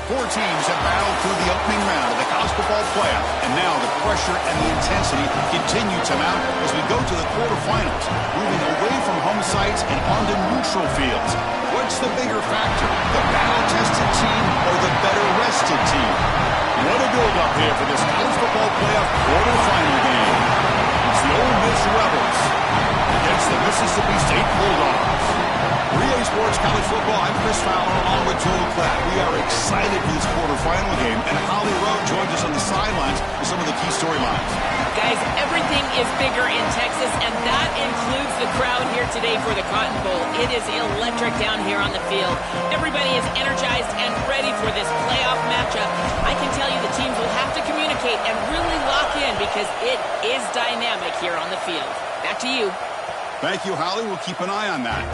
Four teams have battled through the opening round of the college football playoff, and now the pressure and the intensity continue to mount as we go to the quarterfinals, moving away from home sites and onto neutral fields. What's the bigger factor, the battle-tested team or the better-rested team? What a build-up here for this college football playoff quarterfinal game. It's the Ole Miss Rebels against the Mississippi State Bulldogs. Relay Sports College Football, I'm Chris Fowler along with Joel Klatt. We are excited for this quarterfinal game, and Holly Rowe joins us on the sidelines with some of the key storylines. Guys, everything is bigger in Texas, and that includes the crowd here today for the Cotton Bowl. It is electric down here on the field. Everybody is energized and ready for this playoff matchup. I can tell you the teams will have to communicate and really lock in because it is dynamic here on the field. Back to you. Thank you, Holly. We'll keep an eye on that.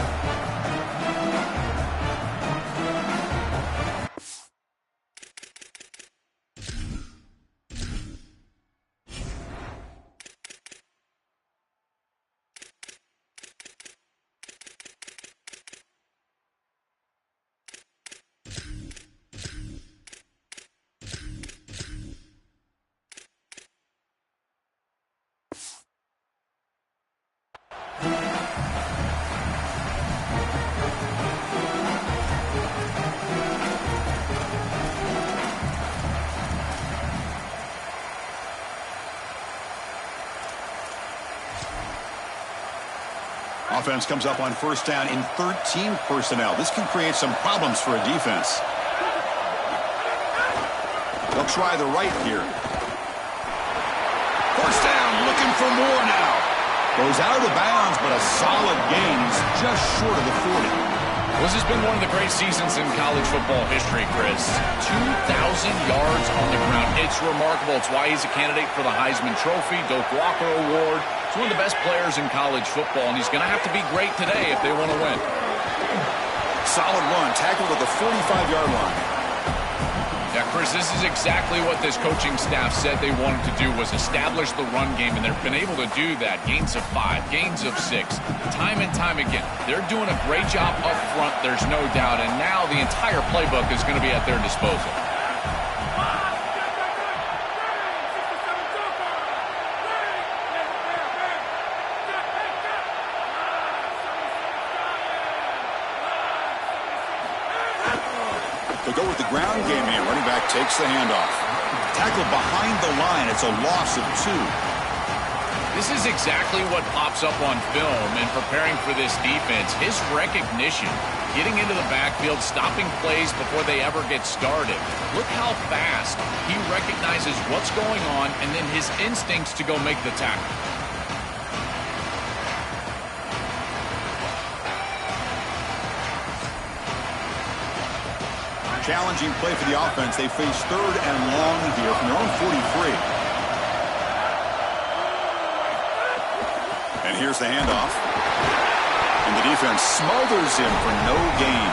Offense comes up on first down in 13 personnel. This can create some problems for a defense. They'll try the right here. First down, looking for more now. Goes out of bounds, but a solid gain. He's just short of the 40. This has been one of the great seasons in college football history, Chris. 2,000 yards on the ground. It's remarkable. It's why he's a candidate for the Heisman Trophy, Doak Walker Award. He's one of the best players in college football, and he's going to have to be great today if they want to win. Solid run, tackled at the 45-yard line. Yeah, Chris, this is exactly what this coaching staff said they wanted to do, was establish the run game, and they've been able to do that. Gains of 5, gains of 6, time and time again. They're doing a great job up front, there's no doubt, and now the entire playbook is going to be at their disposal. They'll go with the ground game here. Running back takes the handoff. Tackled behind the line. It's a loss of 2. This is exactly what pops up on film in preparing for this defense. His recognition, getting into the backfield, stopping plays before they ever get started. Look how fast he recognizes what's going on and then his instincts to go make the tackle. Challenging play for the offense. They face 3rd and long here from their own 43. And here's the handoff. And the defense smothers him for no gain.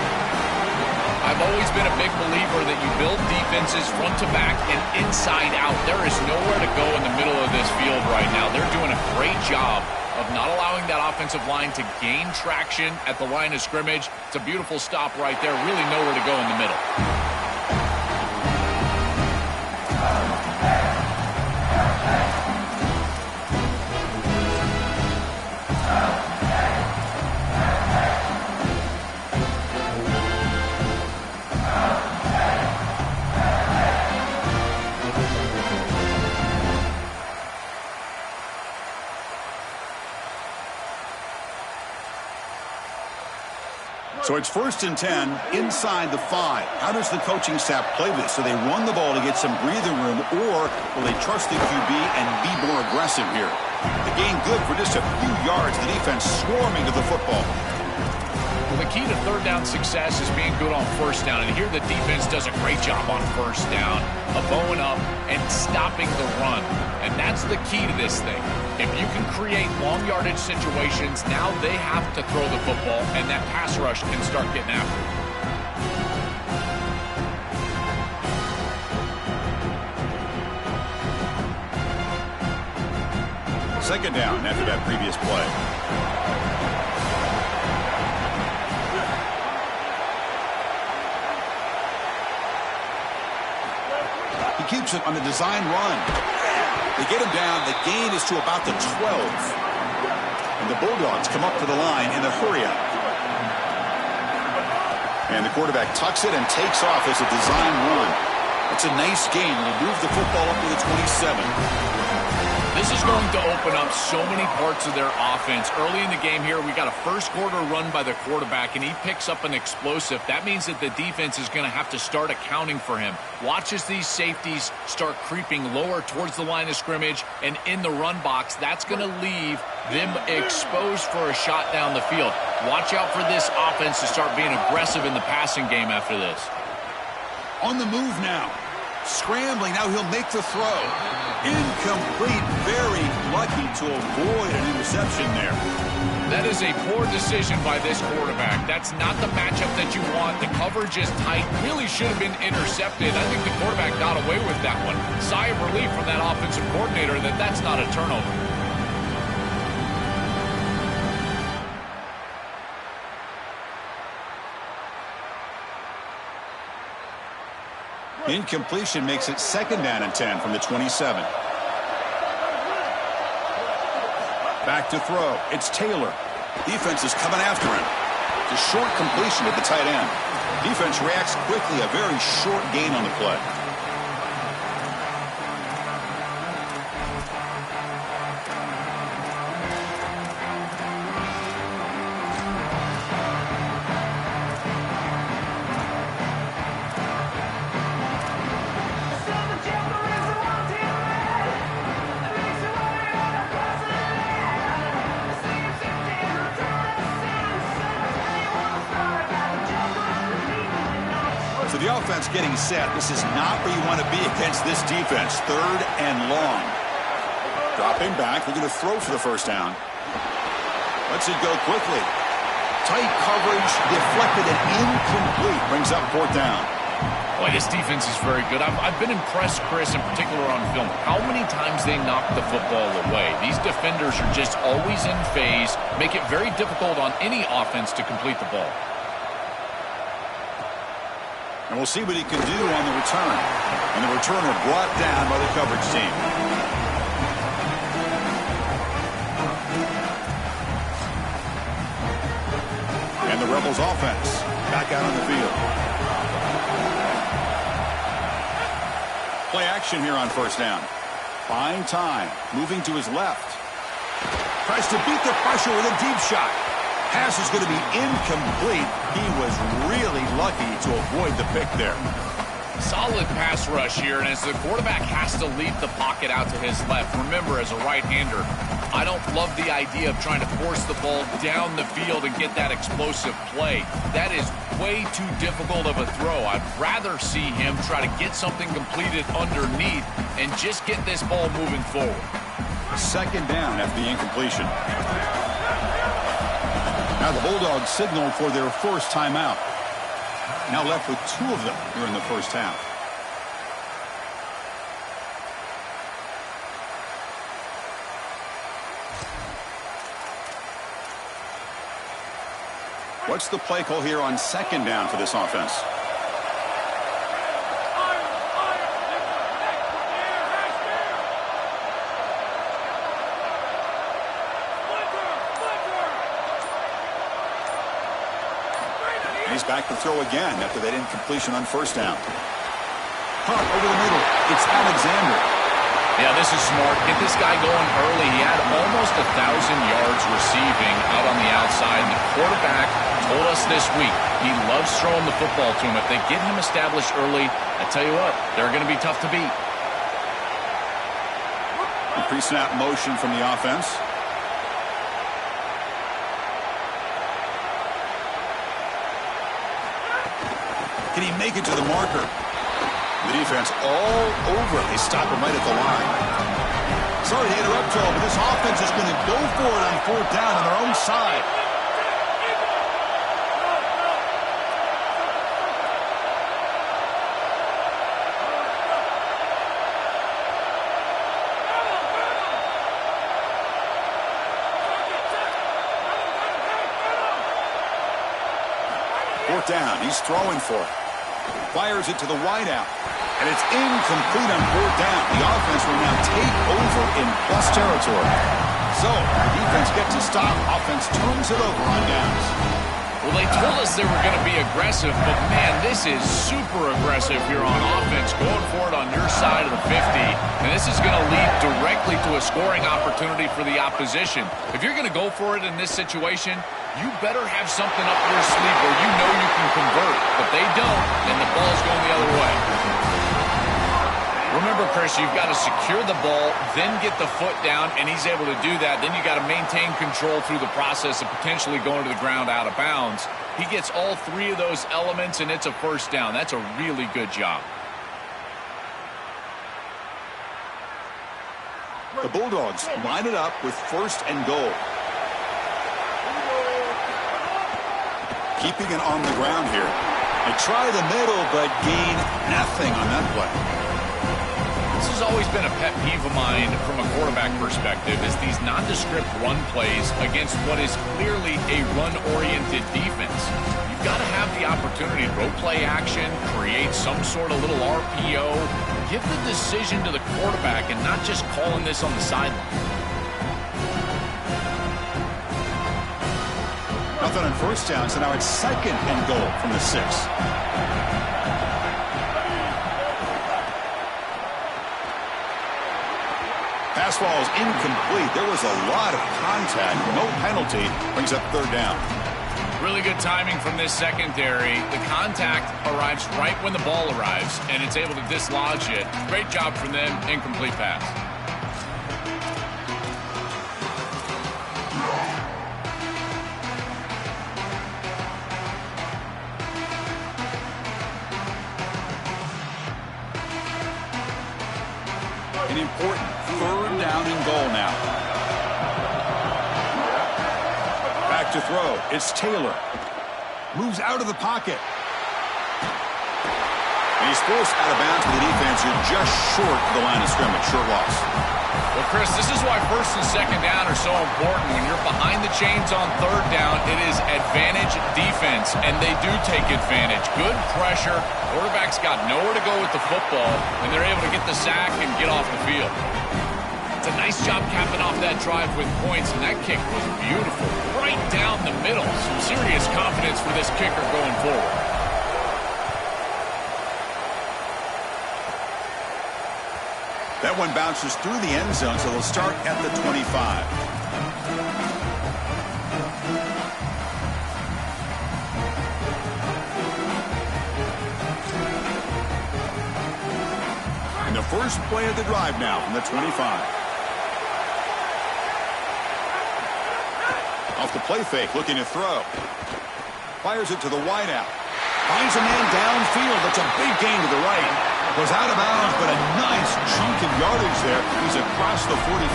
I've always been a big believer that you build defenses front to back and inside out. There is nowhere to go in the middle of this field right now. They're doing a great job of not allowing that offensive line to gain traction at the line of scrimmage. It's a beautiful stop right there. Really nowhere to go in the middle. So it's 1st and 10 inside the 5. How does the coaching staff play this? So they run the ball to get some breathing room, or will they trust the QB and be more aggressive here? The gain good for just a few yards. The defense swarming to the football. Well, the key to 3rd down success is being good on 1st down. And here the defense does a great job on 1st down of bowing up and stopping the run. And that's the key to this thing. If you can create long yardage situations, now they have to throw the football, and that pass rush can start getting after it. 2nd down after that previous play. keeps it on the design run. They get him down. The gain is to about the 12. And the Bulldogs come up to the line in a hurry-up. And the quarterback tucks it and takes off as a design run. It's a nice gain. Will move the football up to the 27. This is going to open up so many parts of their offense. Early in the game here, we got a first quarter run by the quarterback, and he picks up an explosive. That means that the defense is going to have to start accounting for him. Watch as these safeties start creeping lower towards the line of scrimmage and in the run box. That's going to leave them exposed for a shot down the field. Watch out for this offense to start being aggressive in the passing game after this. On the move now. Scrambling. Now he'll make the throw. Incomplete. Very lucky to avoid an interception there. That is a poor decision by this quarterback. That's not the matchup that you want. The coverage is tight. Really should have been intercepted. I think the quarterback got away with that one. Sigh of relief from that offensive coordinator that that's not a turnover. Incompletion makes it 2nd down and 10 from the 27. Back to throw. It's Taylor. Defense is coming after him. It's a short completion to the tight end. Defense reacts quickly. A very short gain on the play. The offense getting set. This is not where you want to be against this defense. 3rd and long. Dropping back. They're going to throw for the first down. Lets it go quickly. Tight coverage. Deflected and incomplete. Brings up 4th down. Boy, this defense is very good. I've been impressed, Chris, in particular on film, how many times they knock the football away. These defenders are just always in phase, make it very difficult on any offense to complete the ball. And we'll see what he can do on the return. And the returner brought down by the coverage team. And the Rebels offense back out on the field. Play action here on 1st down. Buying time. Moving to his left. Tries to beat the pressure with a deep shot. Pass is going to be incomplete. He was really lucky to avoid the pick there. Solid pass rush here, and as the quarterback has to leave the pocket out to his left, remember, as a right-hander, I don't love the idea of trying to force the ball down the field and get that explosive play. That is way too difficult of a throw. I'd rather see him try to get something completed underneath and just get this ball moving forward. 2nd down after the incompletion. Now the Bulldogs signal for their first timeout. Now left with 2 of them here in the first half. What's the play call here on 2nd down for this offense? He's back to throw again after that incompletion on 1st down. Pump over the middle. It's Alexander. Yeah, this is smart. Get this guy going early. He had almost 1,000 yards receiving out on the outside. And the quarterback told us this week he loves throwing the football to him. If they get him established early, I tell you what, they're going to be tough to beat. Pre-snap motion from the offense. Can he make it to the marker? The defense all over. They stop him right at the line. Sorry to interrupt, Joel, but this offense is going to go for it on 4th down on their own side. Fourth down. He's throwing for it. Fires it to the wideout. And it's incomplete on fourth down. The offense will now take over in plus territory. So, the defense gets a stop. Offense turns it over on downs. Well, they told us they were going to be aggressive, but, man, this is super aggressive here on offense, going for it on your side of the 50. And this is going to lead directly to a scoring opportunity for the opposition. If you're going to go for it in this situation, you better have something up your sleeve where you know you can convert. But they don't, and the ball's going the other way. Remember, Chris, you've got to secure the ball, then get the foot down, and he's able to do that. Then you've got to maintain control through the process of potentially going to the ground out of bounds. He gets all three of those elements, and it's a first down. That's a really good job. The Bulldogs line it up with first and goal. Keeping it on the ground here. They try the middle, but gain nothing on that play. This has always been a pet peeve of mine from a quarterback perspective, is these nondescript run plays against what is clearly a run-oriented defense. You've got to have the opportunity to go play action, create some sort of little RPO, give the decision to the quarterback and not just calling this on the sideline. Nothing on first down, so now it's second and goal from the 6. Pass ball is incomplete. There was a lot of contact. No penalty. Brings up third down. Really good timing from this secondary. The contact arrives right when the ball arrives, and it's able to dislodge it. Great job from them. Incomplete pass. An important third down and goal now. Back to throw. It's Taylor. Moves out of the pocket. And he's forced out of bounds with the defense. You're just short of the line of scrimmage. Short loss. Well, Chris, this is why first and second down are so important. When you're behind the chains on third down, it is advantage defense, and they do take advantage. Good pressure. Quarterback's got nowhere to go with the football, and they're able to get the sack and get off the field. It's a nice job capping off that drive with points, and that kick was beautiful. Right down the middle. Some serious confidence for this kicker going forward. That one bounces through the end zone, so they'll start at the 25. And the first play of the drive now from the 25. Off the play fake, looking to throw. Fires it to the wideout. Finds a man downfield. That's a big gain to the right. Goes out of bounds, but a nice chunk of yardage there. He's across the 45.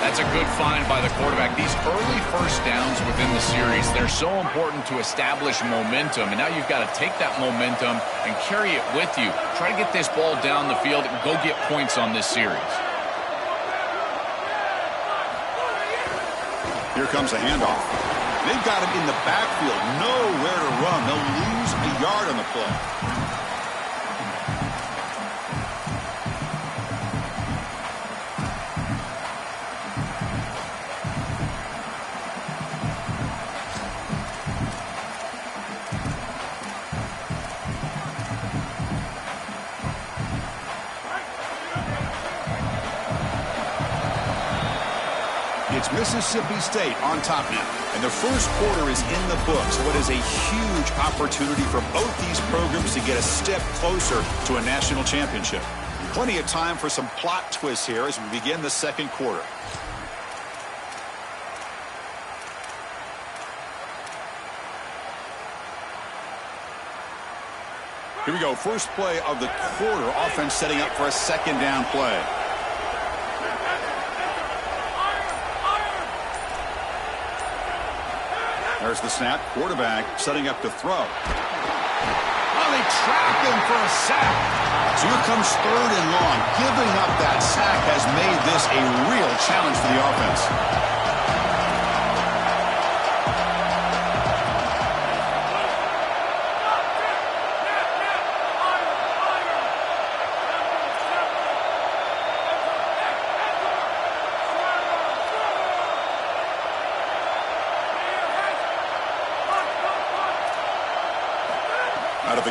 That's a good find by the quarterback. These early first downs within the series, they're so important to establish momentum. And now you've got to take that momentum and carry it with you. Try to get this ball down the field and go get points on this series. Here comes a handoff. They've got him in the backfield. Nowhere to run. They'll lose a yard on the play. It's Mississippi State on top now. And the first quarter is in the books. What is a huge opportunity for both these programs to get a step closer to a national championship. Plenty of time for some plot twists here as we begin the second quarter. Here we go. First play of the quarter. Offense setting up for a second down play. There's the snap. Quarterback setting up to throw. Oh, they trap him for a sack. So here comes third and long. Giving up that sack has made this a real challenge for the offense.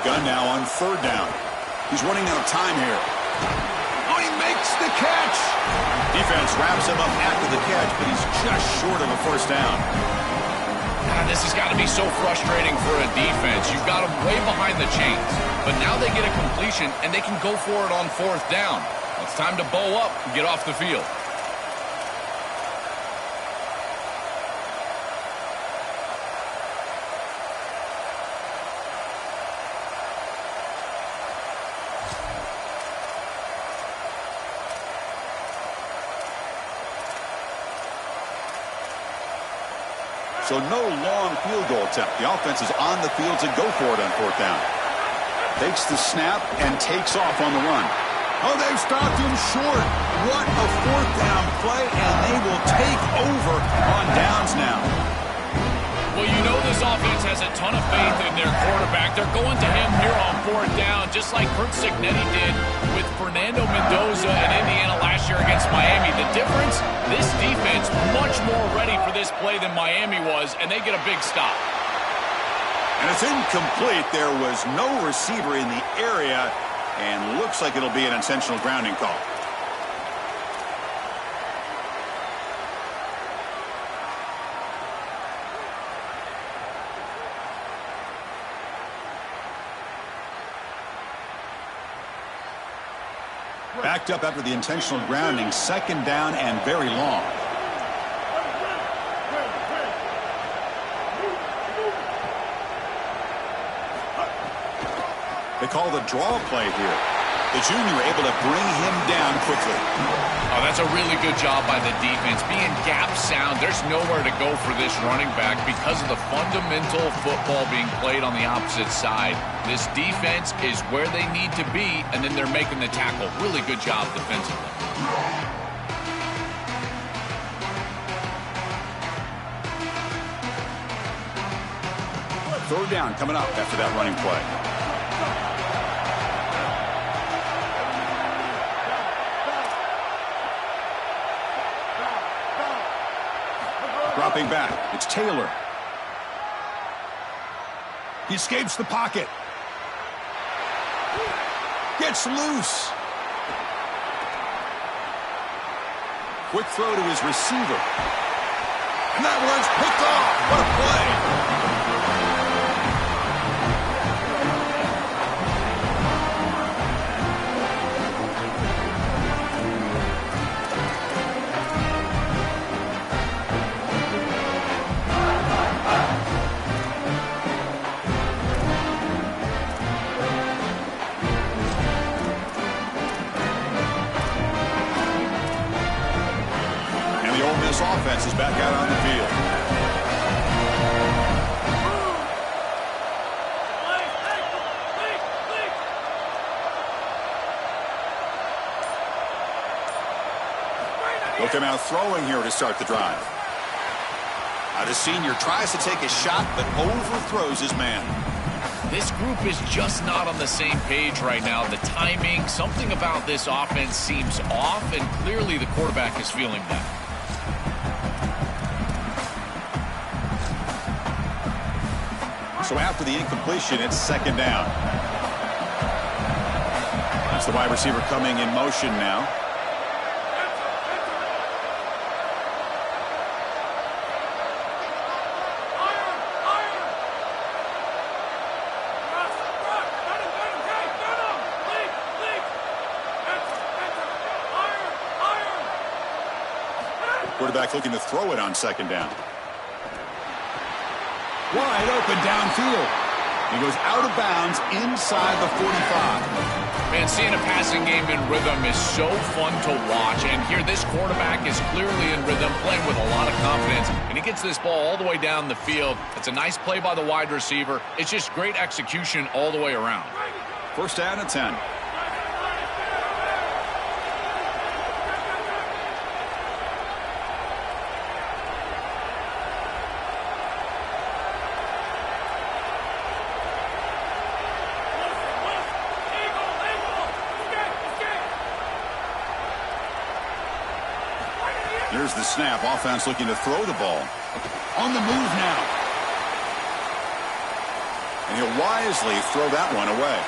gun now on third down. He's running out of time here. Oh, he makes the catch. Defense wraps him up after the catch, but he's just short of a first down. This has got to be so frustrating for a defense. You've got them way behind the chains, but now they get a completion, and they can go for it on fourth down. It's time to bow up and get off the field. So no long field goal attempt. The offense is on the field to go for it on fourth down. Takes the snap and takes off on the run. Oh, they've stopped him short. What a fourth down play, and they will take over on downs now. Well, you know this offense has a ton of faith in their quarterback. They're going to him here on fourth down, just like Curt Cignetti did with Fernando Mendoza in Indiana last year against Miami. The difference, this defense much more ready for this play than Miami was, and they get a big stop. And it's incomplete. There was no receiver in the area, and looks like it'll be an intentional grounding call. Backed up after the intentional grounding, second down and very long. They call the draw play here. The junior able to bring him down quickly. Oh, that's a really good job by the defense. Being gap sound, there's nowhere to go for this running back because of the fundamental football being played on the opposite side. This defense is where they need to be, and then they're making the tackle. Really good job defensively. Third down coming up after that running play. Dropping back, it's Taylor. He escapes the pocket. Gets loose. Quick throw to his receiver. And that one's picked off. What a play. This offense is back out on the field. Look him out throwing here to start the drive. The senior tries to take a shot, but overthrows his man. This group is just not on the same page right now. The timing, something about this offense seems off, and clearly the quarterback is feeling that. So after the incompletion, it's second down. That's the wide receiver coming in motion now. Quarterback looking to throw it on second down. Wide open downfield. He goes out of bounds inside the 45. Man, seeing a passing game in rhythm is so fun to watch. And here, this quarterback is clearly in rhythm, playing with a lot of confidence. And he gets this ball all the way down the field. It's a nice play by the wide receiver. It's just great execution all the way around. First down and 10. Here's the snap. Offense looking to throw the ball. On the move now. And he'll wisely throw that one away.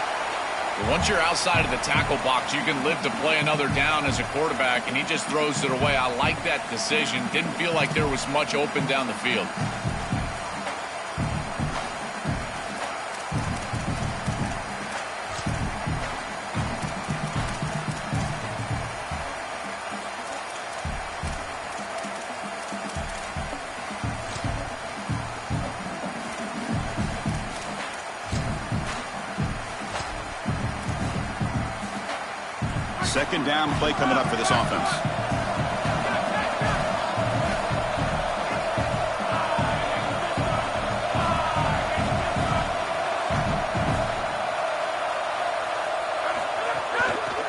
But once you're outside of the tackle box, you can live to play another down as a quarterback, and he just throws it away. I like that decision. Didn't feel like there was much open down the field. Second down play coming up for this offense.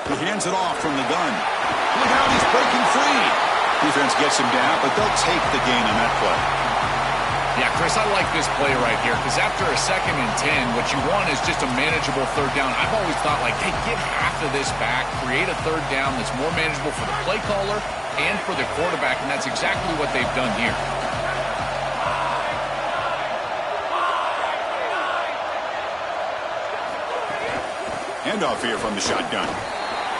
He hands it off from the gun. Look out, he's breaking free. Defense gets him down, but they'll take the gain on that play. Yeah, Chris, I like this play right here because after a 2nd and 10, what you want is just a manageable third down. I've always thought, like, hey, get half of this back, create a third down that's more manageable for the play caller and for the quarterback, and that's exactly what they've done here. Handoff here from the shotgun.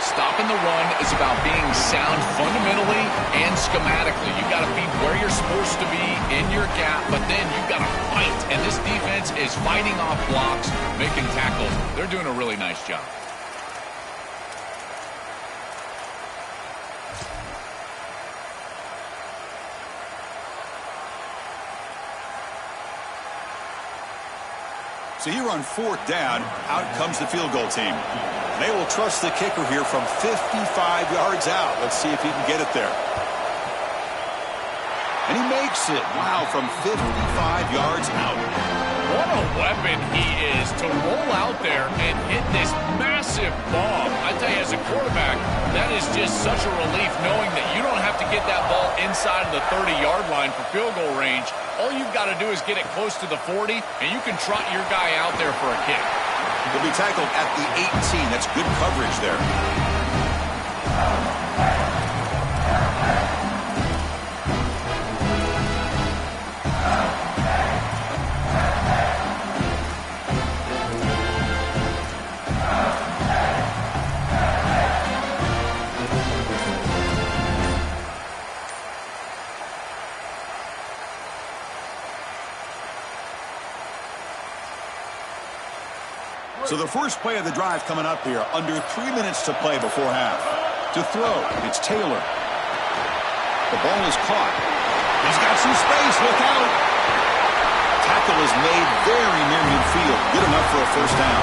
Stopping the run is about being sound fundamentally and schematically. You got to be where you're supposed to be in your gap, but then you got to fight. And this defense is fighting off blocks, making tackles. They're doing a really nice job. So here on 4th down, out comes the field goal team. They will trust the kicker here from 55 yards out. Let's see if he can get it there. And he makes it. Wow, from 55 yards out. What a weapon he is to roll out there and hit this massive bomb. I tell you, as a quarterback, that is just such a relief knowing that you don't have to get that ball inside of the 30-yard line for field goal range. All you've got to do is get it close to the 40, and you can trot your guy out there for a kick. He'll be tackled at the 18. That's good coverage there. So the first play of the drive coming up here. Under 3 minutes to play before half. To throw, it's Taylor. The ball is caught. He's got some space. Look out. Tackle is made very near midfield. Good enough for a first down.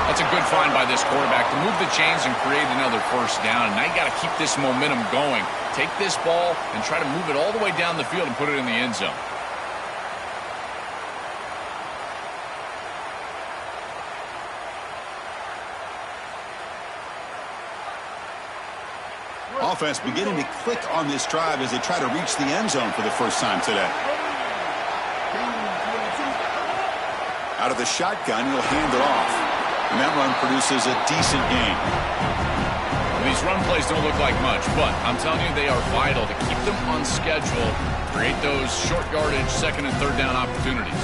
That's a good find by this quarterback to move the chains and create another first down. And now you got to keep this momentum going. Take this ball and try to move it all the way down the field and put it in the end zone. Offense beginning to click on this drive as they try to reach the end zone for the first time today. Out of the shotgun, he'll hand it off. And that run produces a decent gain. These run plays don't look like much, but I'm telling you they are vital to keep them on schedule, create those short yardage 2nd and 3rd down opportunities.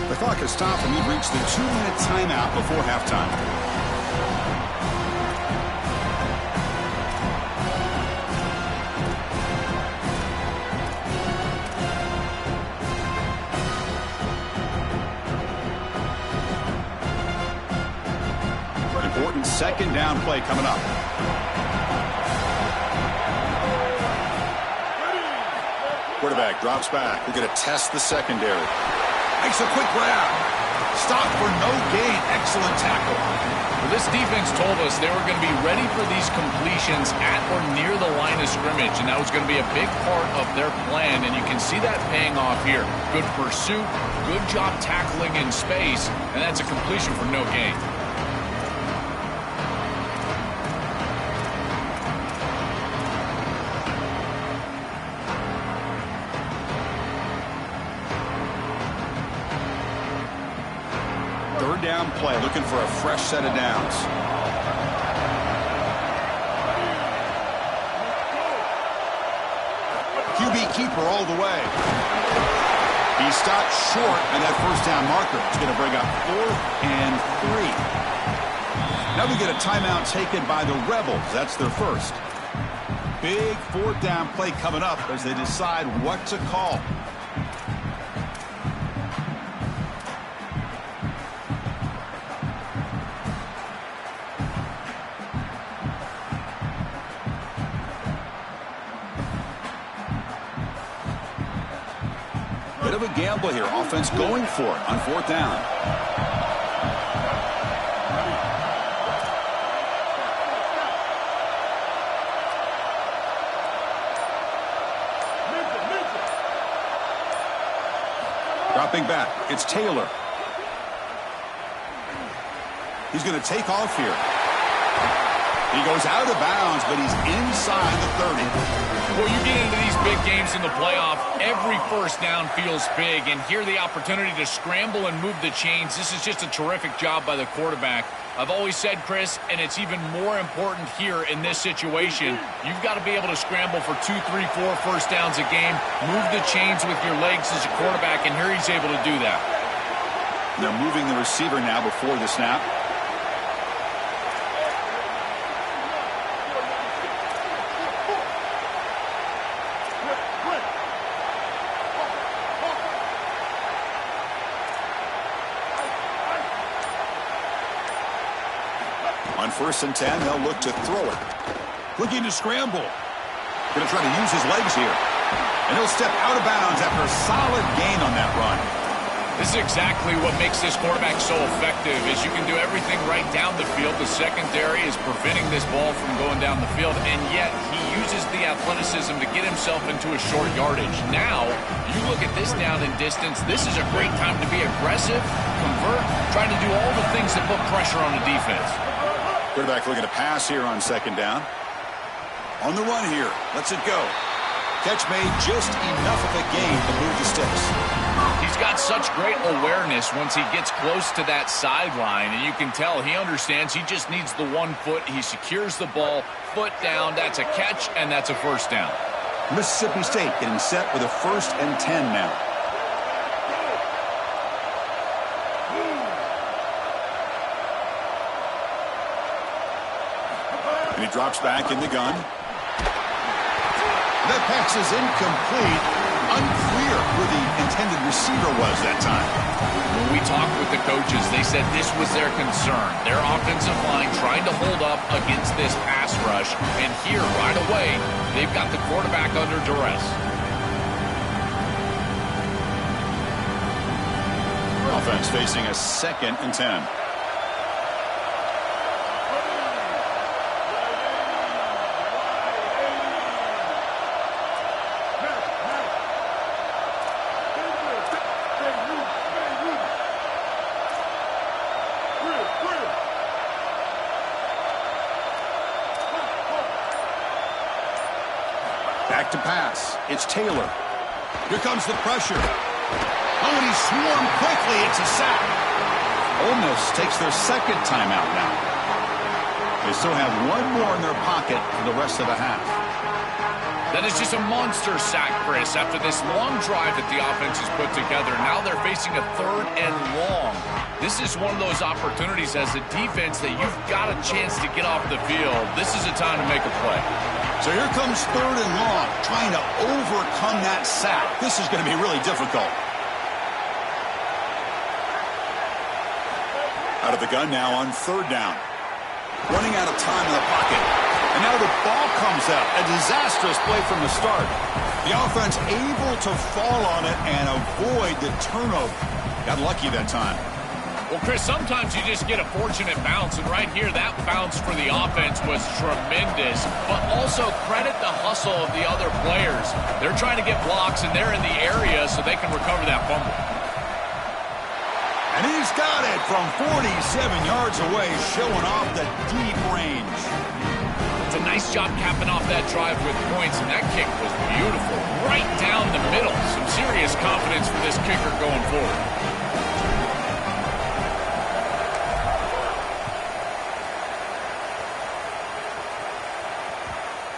The clock has stopped and we've reached the 2-minute timeout before halftime. Important 2nd down play coming up. Quarterback drops back. We're going to test the secondary. Makes a quick grab. Stop for no gain. Excellent tackle. Well, this defense told us they were going to be ready for these completions at or near the line of scrimmage, and that was going to be a big part of their plan, and you can see that paying off here. Good pursuit, good job tackling in space, and that's a completion for no gain. Down play, looking for a fresh set of downs. QB keeper all the way. He stopped short at that first down marker. It's going to bring up 4th and 3. Now we get a timeout taken by the Rebels. That's their first. Big 4th down play coming up as they decide what to call. Bit of a gamble here. Offense going for it on 4th down. Dropping back. It's Taylor. He's going to take off here. He goes out of bounds, but he's inside the 30. Well, you get into these big games in the playoff, every first down feels big, and here the opportunity to scramble and move the chains. This is just a terrific job by the quarterback. I've always said, Chris, and it's even more important here in this situation, you've got to be able to scramble for 2, 3, 4 first downs a game, move the chains with your legs as a quarterback, and here he's able to do that. They're moving the receiver now before the snap. On 1st and 10, they'll look to throw it. Looking to scramble. Going to try to use his legs here. And he'll step out of bounds after a solid gain on that run. This is exactly what makes this quarterback so effective, is you can do everything right down the field. The secondary is preventing this ball from going down the field, and yet he uses the athleticism to get himself into a short yardage. Now, you look at this down and distance, this is a great time to be aggressive, convert, trying to do all the things that put pressure on the defense. Quarterback looking to pass here on 2nd down. On the run here. Lets it go. Catch made just enough of a gain to move the sticks. He's got such great awareness once he gets close to that sideline, and you can tell he understands he just needs the 1 foot. He secures the ball, foot down. That's a catch, and that's a first down. Mississippi State getting set with a 1st and 10 now. And he drops back in the gun. That pass is incomplete. Unclear who the intended receiver was that time. When we talked with the coaches, they said this was their concern. Their offensive line trying to hold up against this pass rush. And here, right away, they've got the quarterback under duress. Offense facing a 2nd and 10. Back to pass. It's Taylor. Here comes the pressure. Oh, and he swarmed quickly. It's a sack. Ole Miss takes their 2nd timeout now. They still have 1 more in their pocket for the rest of the half. That is just a monster sack, Chris. After this long drive that the offense has put together, now they're facing a 3rd and long. This is one of those opportunities as a defense that you've got a chance to get off the field. This is a time to make a play. So here comes 3rd and long, trying to overcome that sack. This is going to be really difficult. Out of the gun now on 3rd down. Running out of time in the pocket. And now the ball comes out. A disastrous play from the start. The offense able to fall on it and avoid the turnover. Got lucky that time. Well, Chris, sometimes you just get a fortunate bounce, and right here, that bounce for the offense was tremendous, but also credit the hustle of the other players. They're trying to get blocks, and they're in the area so they can recover that fumble. And he's got it from 47 yards away, showing off the deep range. It's a nice job capping off that drive with points, and that kick was beautiful. Right down the middle. Some serious confidence for this kicker going forward.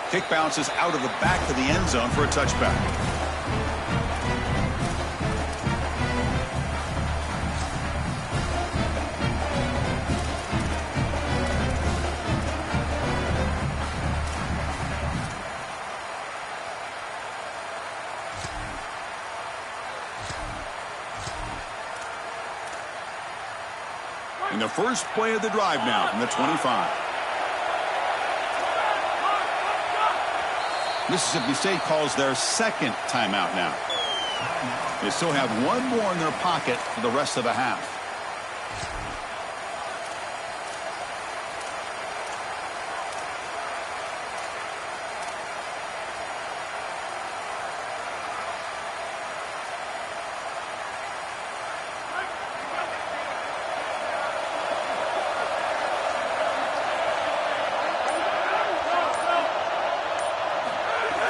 Kick bounces out of the back of the end zone for a touchback. In the first play of the drive now from the 25. Mississippi State calls their second timeout now. They still have one more in their pocket for the rest of the half.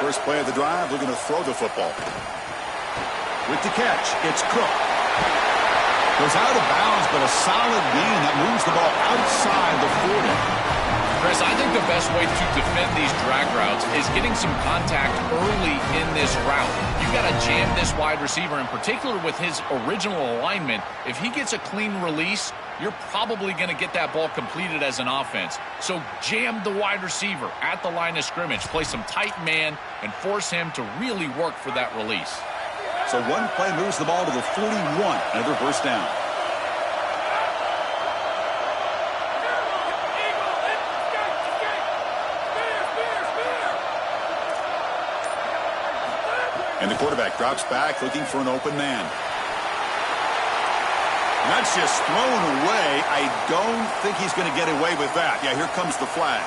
First play of the drive, looking to throw the football. With the catch, it's Cook. Goes out of bounds, but a solid gain that moves the ball outside the 40. Chris, I think the best way to defend these drag routes is getting some contact early in this route. You've got to jam this wide receiver, in particular with his original alignment. If he gets a clean release, you're probably going to get that ball completed as an offense. So jam the wide receiver at the line of scrimmage, play some tight man, and force him to really work for that release. So one play moves the ball to the 41, another first down. And the quarterback drops back looking for an open man. And that's just thrown away. I don't think he's going to get away with that. Yeah, here comes the flag.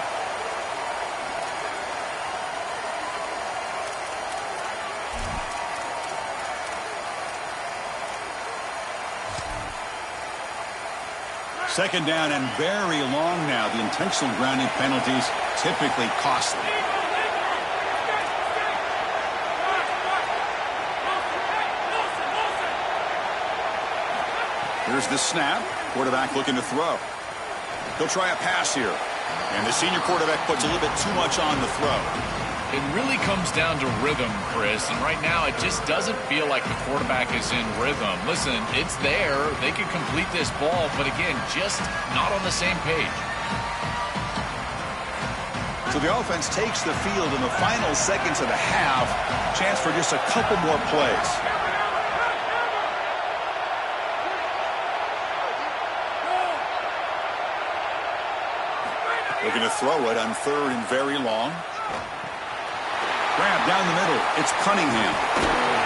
Second down and very long now. The intentional grounding penalties typically costly. Here's the snap. Quarterback looking to throw. He'll try a pass here. And the senior quarterback puts a little bit too much on the throw. It really comes down to rhythm, Chris. And right now, it just doesn't feel like the quarterback is in rhythm. Listen, it's there. They can complete this ball. But again, just not on the same page. So the offense takes the field in the final seconds of the half. Chance for just a couple more plays. Looking to throw it on third and very long. Grab down the middle. It's Cunningham.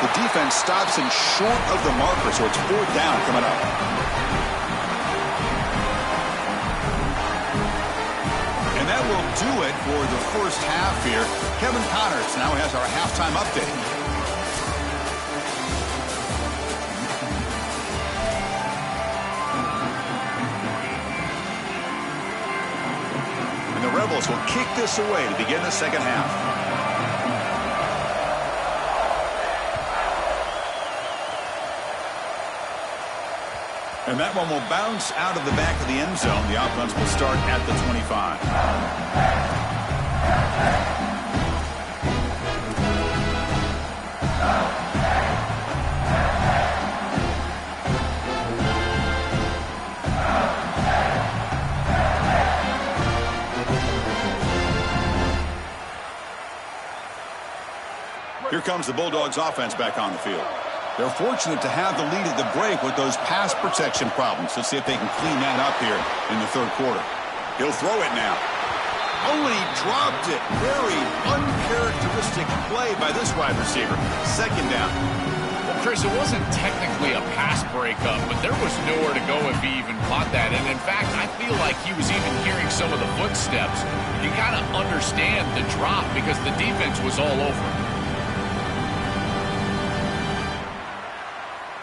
The defense stops him short of the marker, so it's fourth down coming up. And that will do it for the first half here. Kevin Connors now has our halftime update. Rebels will kick this away to begin the second half. And that one will bounce out of the back of the end zone. The offense will start at the 25. Here comes the Bulldogs offense back on the field. They're fortunate to have the lead at the break with those pass protection problems. Let's see if they can clean that up here in the third quarter. He'll throw it now. Oh, and he dropped it. Very uncharacteristic play by this wide receiver. Second down. Well, Chris, it wasn't technically a pass breakup, but there was nowhere to go if he even caught that. And in fact, I feel like he was even hearing some of the footsteps. You kind of understand the drop because the defense was all over him.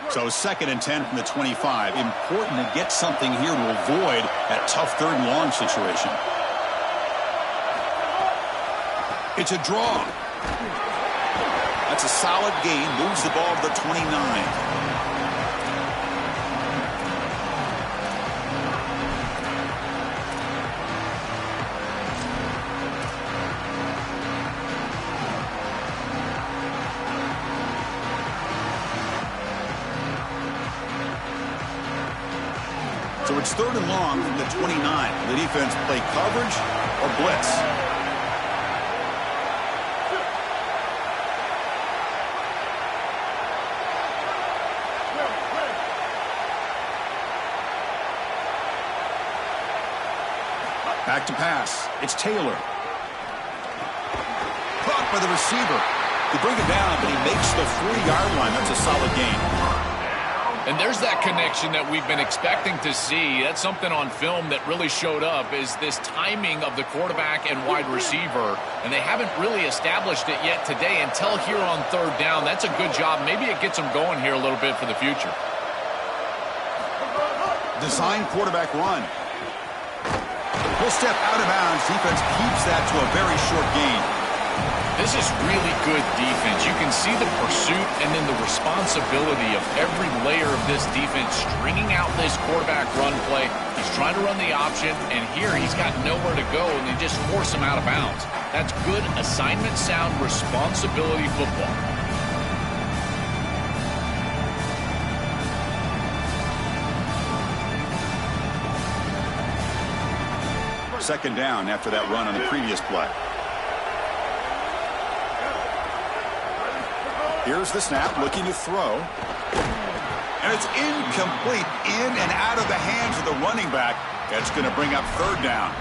So second and 10 from the 25. Important to get something here to avoid that tough third and long situation. It's a draw. That's a solid gain. Moves the ball to the 29. So it's third and long from the 29. The defense play coverage or blitz. Back to pass. It's Taylor. Caught by the receiver. They bring it down, but he makes the 3-yard line. That's a solid gain. And there's that connection that we've been expecting to see. That's something on film that really showed up, is this timing of the quarterback and wide receiver. And they haven't really established it yet today until here on third down. That's a good job. Maybe it gets them going here a little bit for the future. Design quarterback run. He'll step out of bounds. Defense keeps that to a very short gain. This is really good defense. You can see the pursuit and then the responsibility of every layer of this defense stringing out this quarterback run play. He's trying to run the option, and here he's got nowhere to go, and they just force him out of bounds. That's good assignment sound responsibility football. Second down after that run on the previous play. Here's the snap, looking to throw. And it's incomplete, in and out of the hands of the running back. That's going to bring up third down.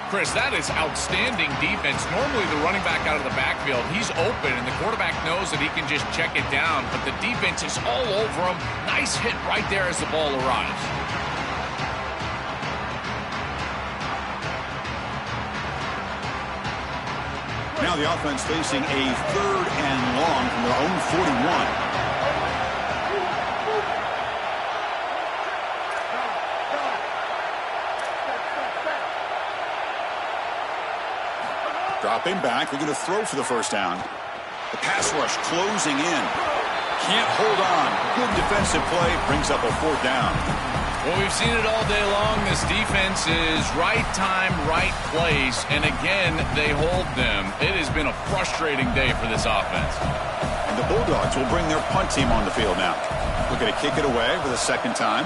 Chris, that is outstanding defense. Normally the running back out of the backfield, he's open, and the quarterback knows that he can just check it down, but the defense is all over him. Nice hit right there as the ball arrives. Now the offense facing a third and long from their own 41. Dropping back, looking to throw for the first down. The pass rush closing in. Can't hold on. Good defensive play, brings up a fourth down. Well, we've seen it all day long. This defense is right time, right place, and again, they hold them. It has been a frustrating day for this offense. And the Bulldogs will bring their punt team on the field now. Looking to kick it away for the second time.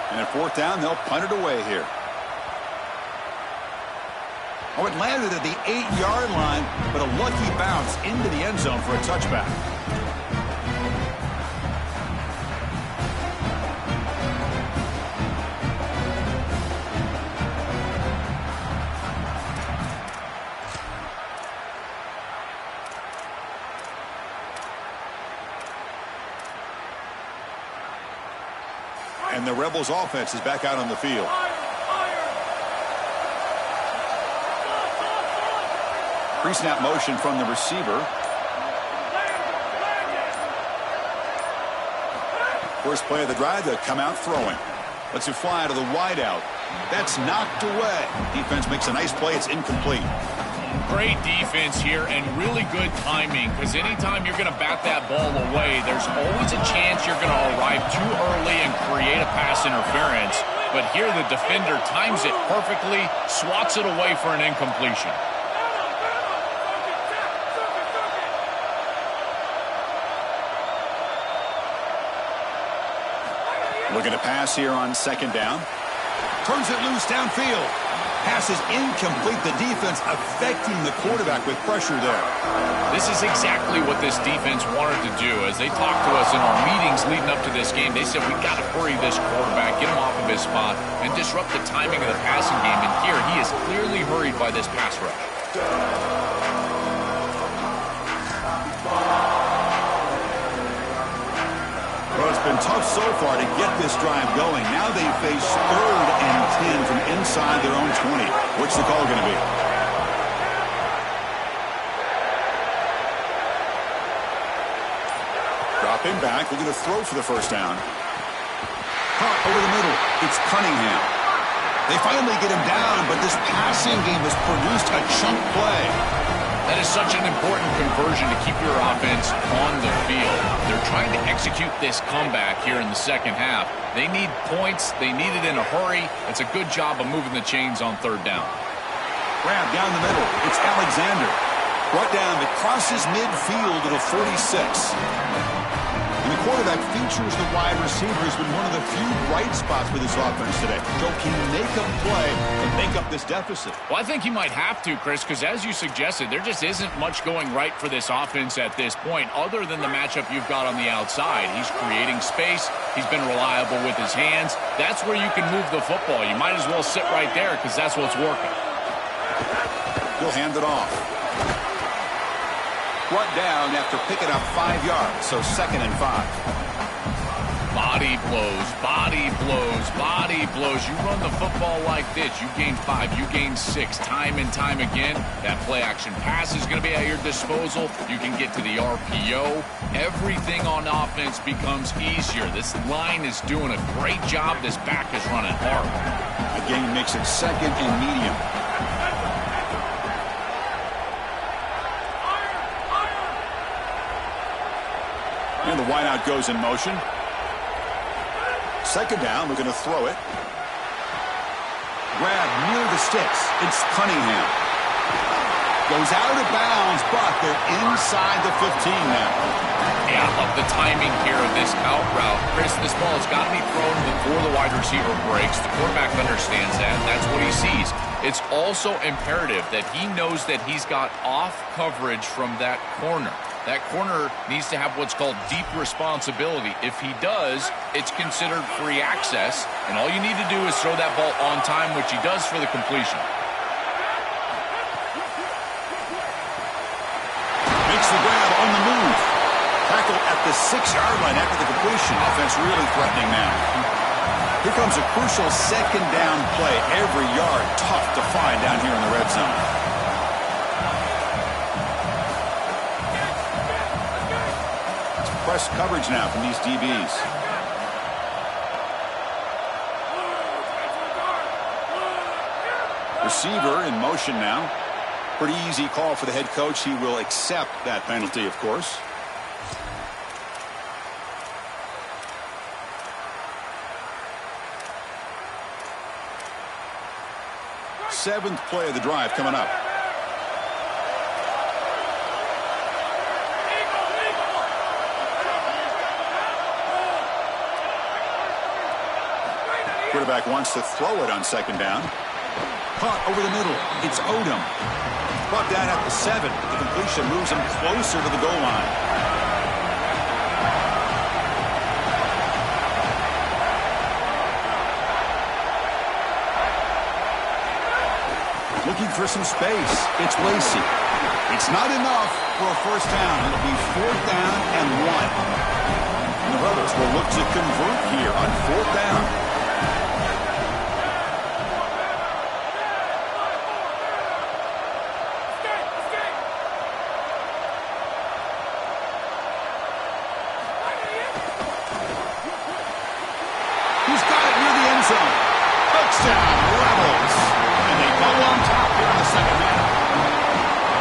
And at fourth down, they'll punt it away here. Oh, it landed at the 8-yard line, but a lucky bounce into the end zone for a touchback. And the Rebels offense is back out on the field. Pre-snap motion from the receiver. First play of the drive, they'll come out throwing. Lets it fly to the wideout. That's knocked away. Defense makes a nice play. It's incomplete. Great defense here and really good timing, because anytime you're going to bat that ball away, there's always a chance you're going to arrive too early and create a pass interference. But here the defender times it perfectly, swats it away for an incompletion. Looking to pass here on second down. Turns it loose downfield. Pass is incomplete. The defense affecting the quarterback with pressure there. This is exactly what this defense wanted to do. As they talked to us in our meetings leading up to this game, they said, we got to hurry this quarterback, get him off of his spot, and disrupt the timing of the passing game. And here, he is clearly hurried by this pass rush. Well, it's been tough so far to get this drive going. Now they face third and 10 from inside their own 20. What's the call going to be? Dropping back, looking to throw for the first down. Caught over the middle. It's Cunningham. They finally get him down, but this passing game has produced a chunk play. That is such an important conversion to keep your offense on the field. They're trying to execute this comeback here in the second half. They need points. They need it in a hurry. It's a good job of moving the chains on third down. Grab down the middle. It's Alexander. Brought down. It crosses midfield to the 46. And the quarterback features the wide receiver has been one of the few bright spots with this offense today. Joe, can he make a play and make up this deficit? Well, I think he might have to, Chris, because as you suggested, there just isn't much going right for this offense at this point, other than the matchup you've got on the outside. He's creating space. He's been reliable with his hands. That's where you can move the football. You might as well sit right there because that's what's working. He'll hand it off. Brought down after picking up 5 yards, so 2nd and 5. Body blows, body blows, body blows. You run the football like this, you gain 5, you gain 6, time and time again. That play-action pass is going to be at your disposal. You can get to the RPO. Everything on offense becomes easier. This line is doing a great job. This back is running hard. The gain makes it 2nd and medium. And the wideout goes in motion. 2nd down, looking to throw it. Grab near the sticks. It's Cunningham. Goes out of bounds, but they're inside the 15 now. Yeah, I love the timing here of this out route. Chris, this ball has got to be thrown before the wide receiver breaks. The quarterback understands that. That's what he sees. It's also imperative that he knows that he's got off coverage from that corner. That corner needs to have what's called deep responsibility. If he does, it's considered free access, and all you need to do is throw that ball on time, which he does for the completion. Makes the grab on the move. Tackle at the 6-yard line after the completion. Offense really threatening now. Here comes a crucial 2nd down play. Every yard tough to find down here in the red zone. Press coverage now from these DBs. Receiver in motion now. Pretty easy call for the head coach. He will accept that penalty, of course. Seventh play of the drive coming up. Quarterback wants to throw it on 2nd down. Caught over the middle. It's Odom. Brought down at the 7. The completion moves him closer to the goal line. Looking for some space. It's Lacy. It's not enough for a 1st down. It'll be 4th down and 1. And the Rebels will look to convert here on 4th down. Touchdown, Rebels. And they go on top here in the 2nd half.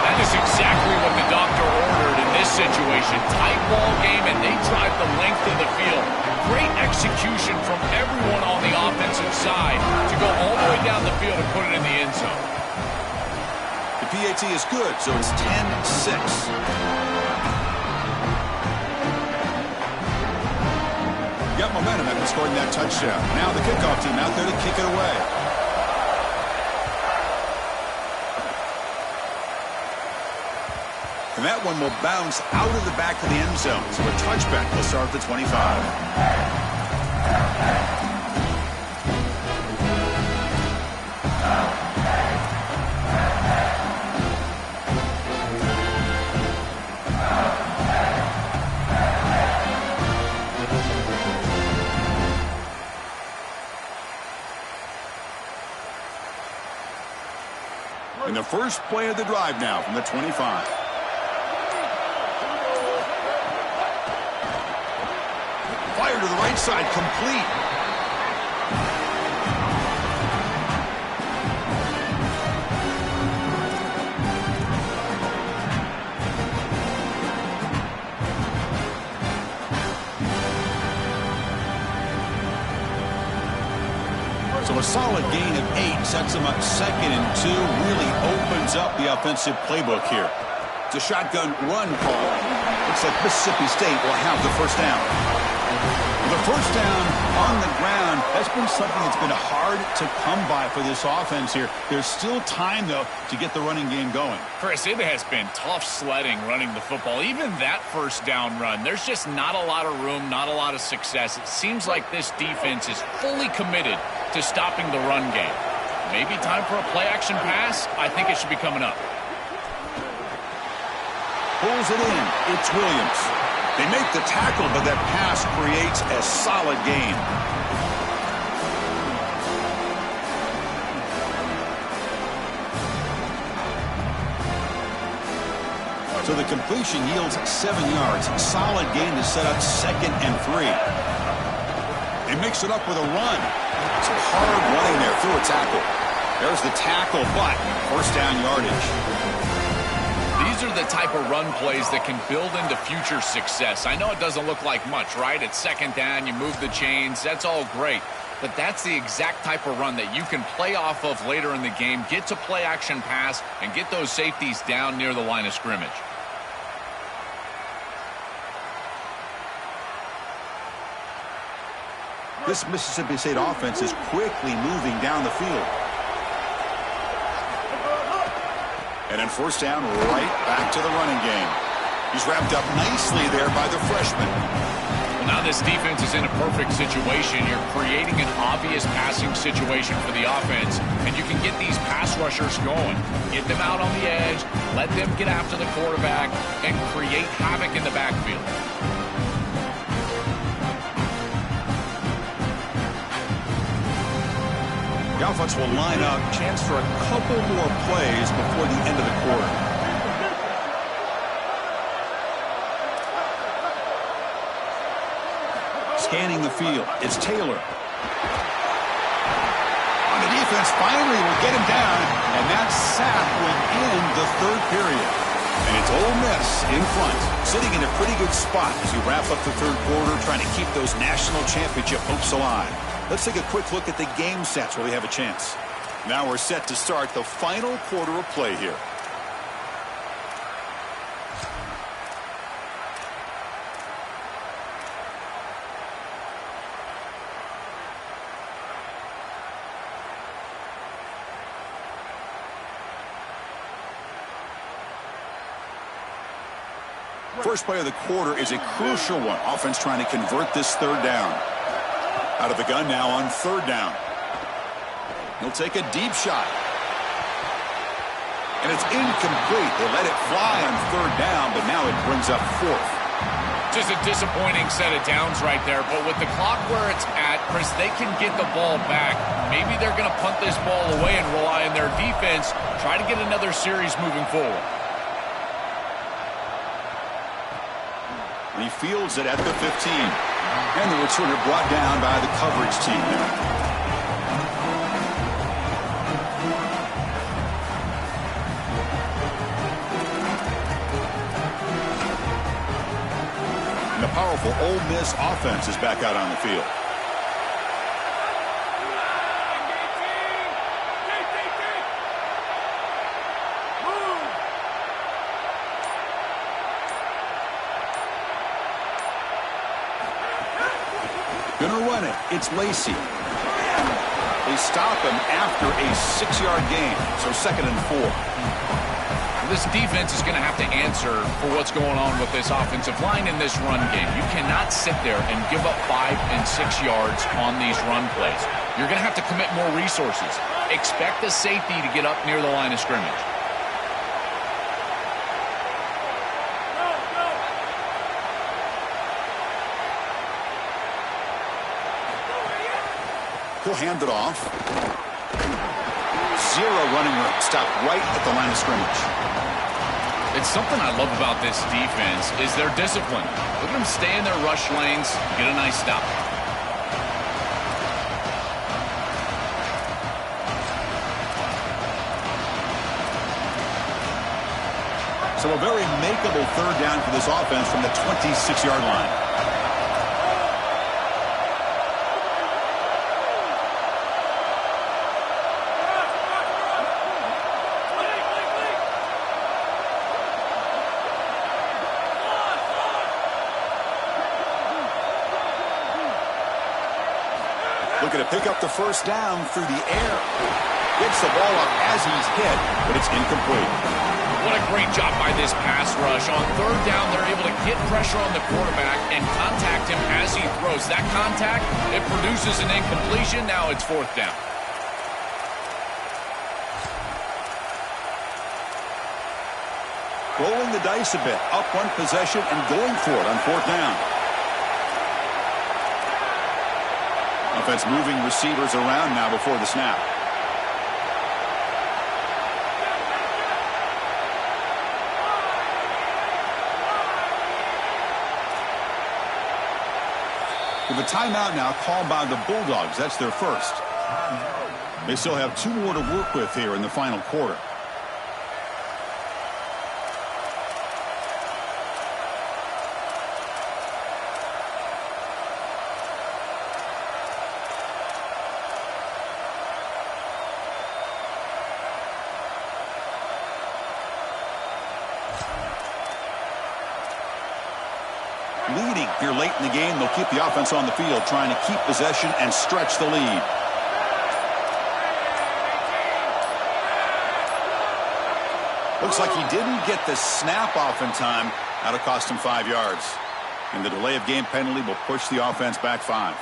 That is exactly what the doctor ordered in this situation. Tight ball game, and they drive the length of the field. Great execution from everyone on the offensive side to go all the way down the field and put it in the end zone. The PAT is good, so it's 10-6. Got momentum after scoring that touchdown. Now the kickoff team out there to kick it away. And that one will bounce out of the back of the end zone. So a touchback will start at the 25. And the first play of the drive now from the 25. Fire to the right side, complete. So a solid gain of 8 sets them up 2nd and 2. Really opens up the offensive playbook here. It's a shotgun run call. Looks like Mississippi State will have the first down. The first down on the ground, that's been something that's been hard to come by for this offense here. There's still time, though, to get the running game going. Chris, it has been tough sledding running the football. Even that first down run, there's just not a lot of room, not a lot of success. It seems like this defense is fully committed to stopping the run game. Maybe time for a play-action pass? I think it should be coming up. Pulls it in. It's Williams. They make the tackle, but that pass creates a solid gain. So the completion yields 7 yards. Solid gain to set up 2nd and 3. They mix it up with a run. It's hard running there through a tackle. There's the tackle, but first down yardage. These are the type of run plays that can build into future success. I know it doesn't look like much, right? It's 2nd down, you move the chains, that's all great. But that's the exact type of run that you can play off of later in the game, get to play action pass, and get those safeties down near the line of scrimmage. This Mississippi State offense is quickly moving down the field. And then first down, right back to the running game. He's wrapped up nicely there by the freshman. Well, now this defense is in a perfect situation. You're creating an obvious passing situation for the offense, and you can get these pass rushers going. Get them out on the edge, let them get after the quarterback, and create havoc in the backfield. The offense will line up. Chance for a couple more plays before the end of the quarter. Scanning the field. It's Taylor. On the defense, finally will get him down. And that sack will end the 3rd period. And it's Ole Miss in front, sitting in a pretty good spot as we wrap up the 3rd quarter, trying to keep those national championship hopes alive. Let's take a quick look at the game sets where we have a chance. Now we're set to start the final quarter of play here. First play of the quarter is a crucial one. Offense trying to convert this 3rd down. Out of the gun now on 3rd down. He'll take a deep shot. And it's incomplete. They let it fly on 3rd down, but now it brings up 4th. Just a disappointing set of downs right there, but with the clock where it's at, Chris, they can get the ball back. Maybe they're going to punt this ball away and rely on their defense, try to get another series moving forward. He fields it at the 15. And the returner brought down by the coverage team there. And the powerful Ole Miss offense is back out on the field. Gonna run it. It's Lacey. They stop him after a 6-yard gain, so 2nd and 4. This defense is going to have to answer for what's going on with this offensive line in this run game. You cannot sit there and give up 5 and 6 yards on these run plays. You're going to have to commit more resources. Expect the safety to get up near the line of scrimmage. He'll hand it off. 0 running room. Stopped right at the line of scrimmage. It's something I love about this defense is their discipline. Look at them stay in their rush lanes, get a nice stop. So a very makeable 3rd down for this offense from the 26-yard line. looking to pick up the first down through the air. Gets the ball up as he's hit, but it's incomplete. What a great job by this pass rush. On third down, they're able to get pressure on the quarterback and contact him as he throws. That contact, it produces an incompletion. Now it's fourth down. Rolling the dice a bit, up one possession and going for it on fourth down. Offense moving receivers around now before the snap. With a timeout now called by the Bulldogs. That's their first. They still have 2 more to work with here in the final quarter. Leading here late in the game, they'll keep the offense on the field, trying to keep possession and stretch the lead. Looks like he didn't get the snap off in time. That'll cost him 5 yards. And the delay of game penalty will push the offense back 5.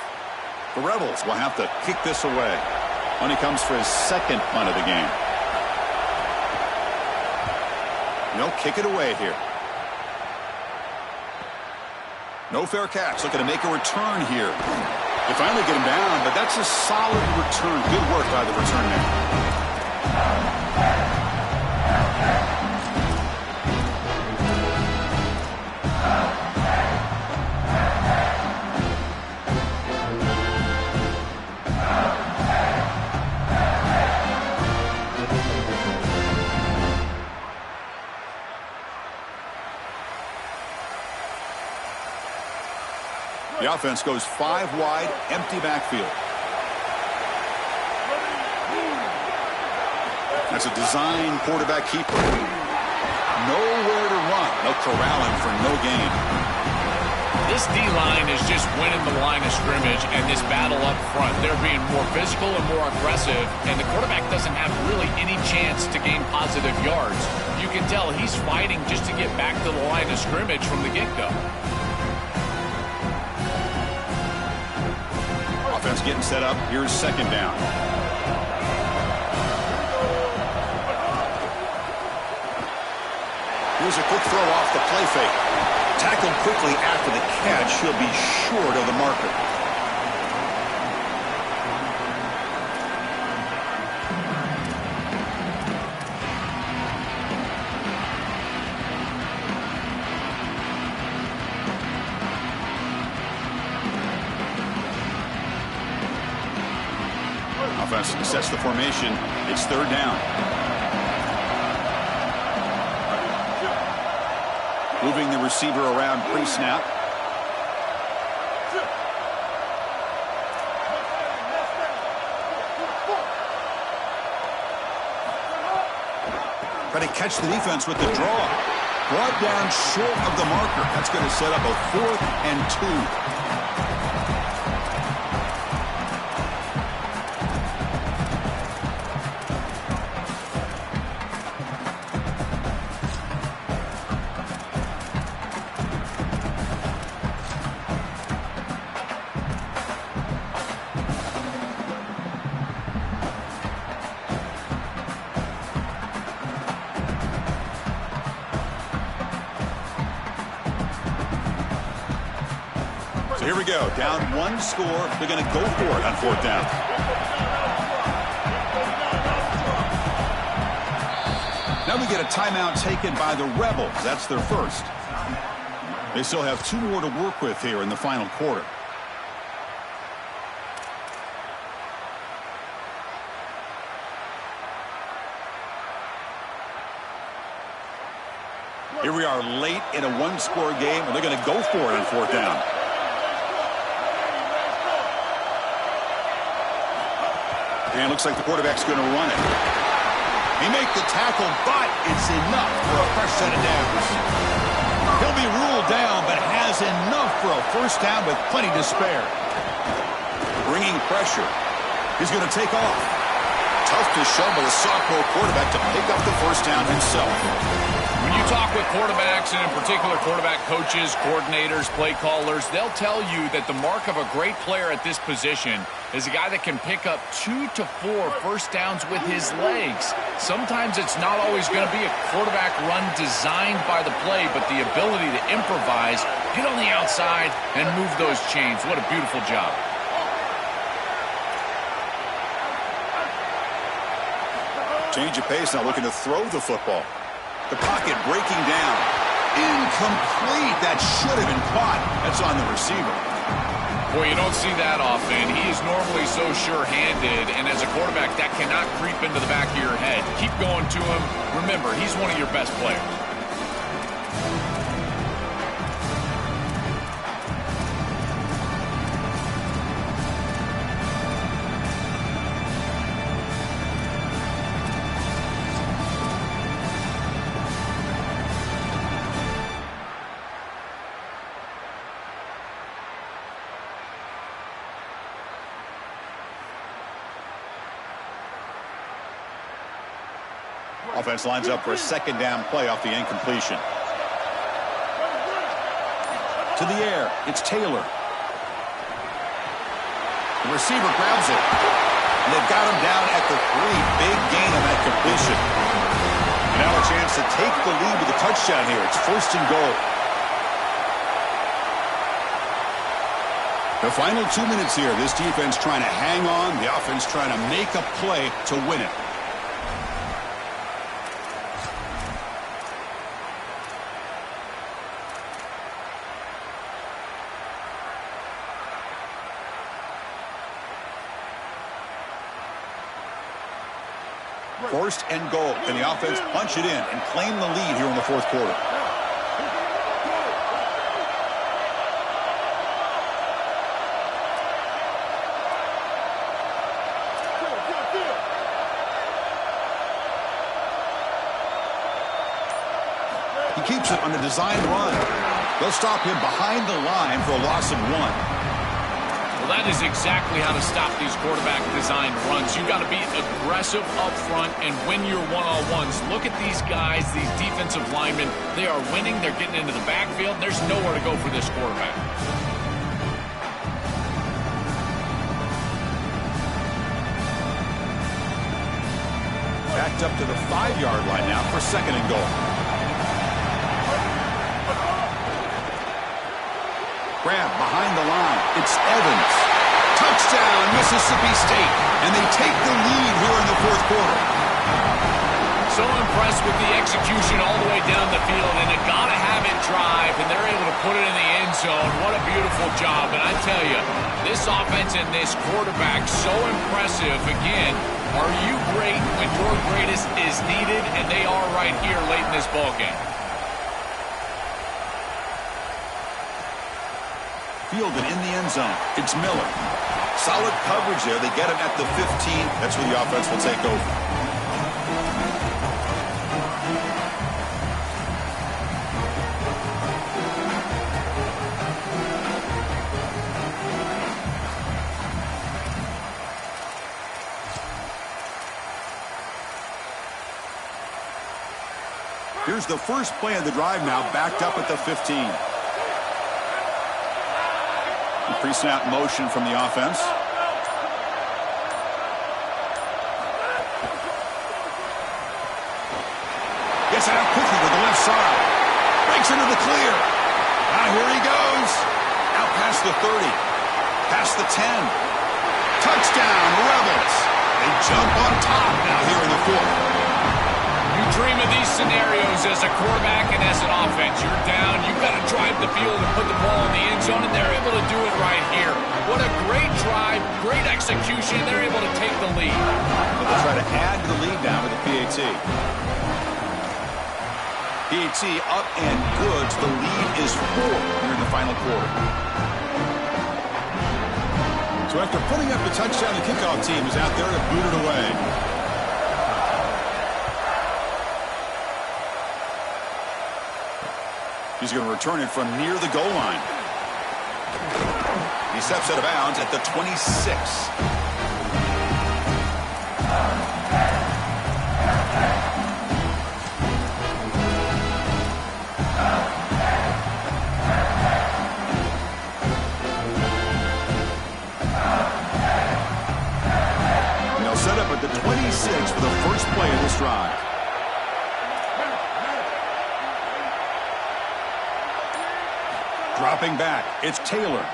The Rebels will have to kick this away when he comes for his second punt of the game. They'll kick it away here. No fair catch. Looking to make a return here. They finally get him down, but that's a solid return. Good work by the return man. The offense goes 5 wide, empty backfield. That's a design quarterback keeper. Nowhere to run. They'll corral him for no gain. This D-line is just winning the line of scrimmage and this battle up front. They're being more physical and more aggressive, and the quarterback doesn't have really any chance to gain positive yards. You can tell he's fighting just to get back to the line of scrimmage from the get-go. Offense getting set up. Here's second down. Here's a quick throw off the play fake. Tackled quickly after the catch. He'll be short of the marker. Offense sets the formation. It's third down. Moving the receiver around pre-snap. Trying to catch the defense with the draw. Brought down short of the marker. That's going to set up a 4th and 2. So here we go. Down 1 score. They're going to go for it on fourth down. Now we get a timeout taken by the Rebels. That's their first. They still have 2 more to work with here in the final quarter. Here we are late in a 1-score game, and they're going to go for it on fourth down. And it looks like the quarterback's going to run it. He makes the tackle, but it's enough for a fresh set of downs. He'll be ruled down, but has enough for a first down with plenty to spare. bringing pressure. He's going to take off. Tough to show by the sophomore quarterback to pick up the first down himself. When you talk with quarterbacks, and in particular quarterback coaches, coordinators, play callers, they'll tell you that the mark of a great player at this position is a guy that can pick up 2 to 4 first downs with his legs. Sometimes it's not always going to be a quarterback run designed by the play, but the ability to improvise, get on the outside, and move those chains. What a beautiful job. Change of pace, now looking to throw the football. The pocket breaking down. Incomplete. That should have been caught. That's on the receiver. Boy, you don't see that often. He is normally so sure-handed, and as a quarterback, that cannot creep into the back of your head. Keep going to him. Remember, he's one of your best players. Offense lines up for a second down play off the incompletion. To the air, it's Taylor. The receiver grabs it. And they've got him down at the 3. Big gain on that completion. And now a chance to take the lead with a touchdown here. It's 1st and goal. The final 2 minutes here. This defense trying to hang on. The offense trying to make a play to win it. First and goal. Can the offense punch it in and claim the lead here in the 4th quarter? He keeps it on the designed run. They'll stop him behind the line for a loss of 1. Well, that is exactly how to stop these quarterback-designed runs. You've got to be aggressive up front and win your one-on-ones. Look at these guys, these defensive linemen. They are winning. They're getting into the backfield. There's nowhere to go for this quarterback. Backed up to the 5-yard line now for 2nd and goal. Grab behind the line. It's Evans. Touchdown, Mississippi State. And they take the lead here in the 4th quarter. So impressed with the execution all the way down the field, and a gotta-have-it drive, and they're able to put it in the end zone. What a beautiful job. And I tell you, this offense and this quarterback, so impressive. Again, are you great when your greatest is needed? And they are right here late in this ballgame. Fielded in the end zone. It's Miller. Solid coverage there. They get him at the 15. That's where the offense will take over. Here's the first play of the drive now, backed up at the 15. Pre-snap motion from the offense. Gets it out quickly with the left side. Breaks into the clear. Now here he goes. Out past the 30. Past the 10. Touchdown, Rebels. They jump on top now here in the 4th. You dream of these scenarios as a quarterback and as an offense. You're down, you've got to drive the field and put the ball in the end zone, and they're able to do it right here. What a great drive, great execution. They're able to take the lead. But they'll try to add to the lead now with the PAT. PAT up and good. So the lead is 4 here in the final quarter. So after putting up the touchdown, the kickoff team is out there to boot it away. He's going to return it from near the goal line. He He steps out of bounds at the 26. Set up at the 26 for the first play of this drive. Dropping back, it's Taylor.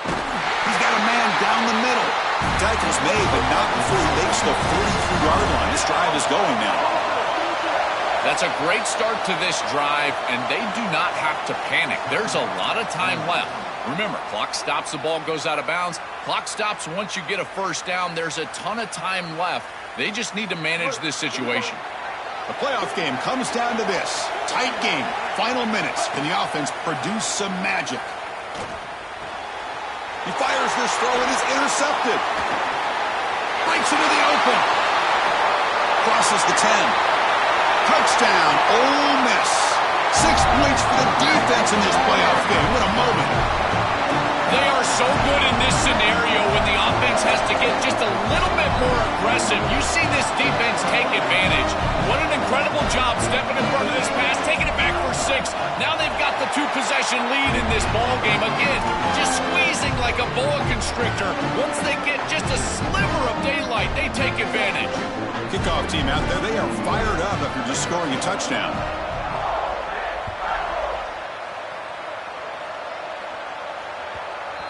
He's got a man down the middle. Tackle's made, but not before he makes the 43-yard line. This drive is going now. That's a great start to this drive, and they do not have to panic. There's a lot of time left. Remember, clock stops, the ball goes out of bounds. Clock stops once you get a first down. There's a ton of time left. They just need to manage this situation. The playoff game comes down to this. Tight game. Final minutes. Can the offense produce some magic? He fires this throw and is intercepted. Breaks into the open. Crosses the 10. Touchdown, Ole Miss. 6 points for the defense in this playoff game. What a moment. They are so good in this scenario when the offense has to get just a little bit more aggressive. You see this defense take advantage. What an incredible job stepping in front of this pass, taking it back for 6. Now they've got the 2-possession lead in this ball game. Again, just squeezing like a boa constrictor. Once they get just a sliver of daylight, they take advantage. Kickoff team out there, they are fired up after just scoring a touchdown.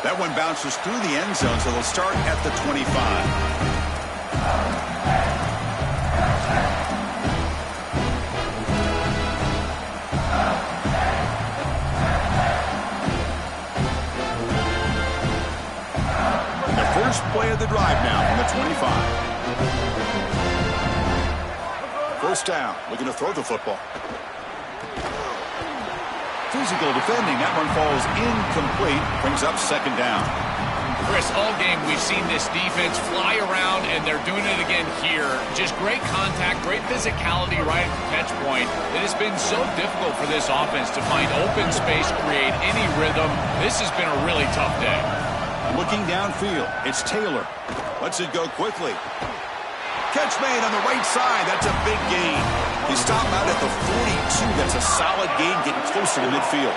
That one bounces through the end zone, so they'll start at the 25. The first play of the drive now from the 25. First down, looking to throw the football. Physical defending. That one falls incomplete. Brings up second down. Chris, all game we've seen this defense fly around, and they're doing it again here. Just great contact, great physicality right at the catch point. It has been so difficult for this offense to find open space, create any rhythm. This has been a really tough day. Looking downfield, it's Taylor. Lets it go quickly. Catch made on the right side. That's a big gain. He stopped out at the 42. That's a solid gain, getting closer to midfield.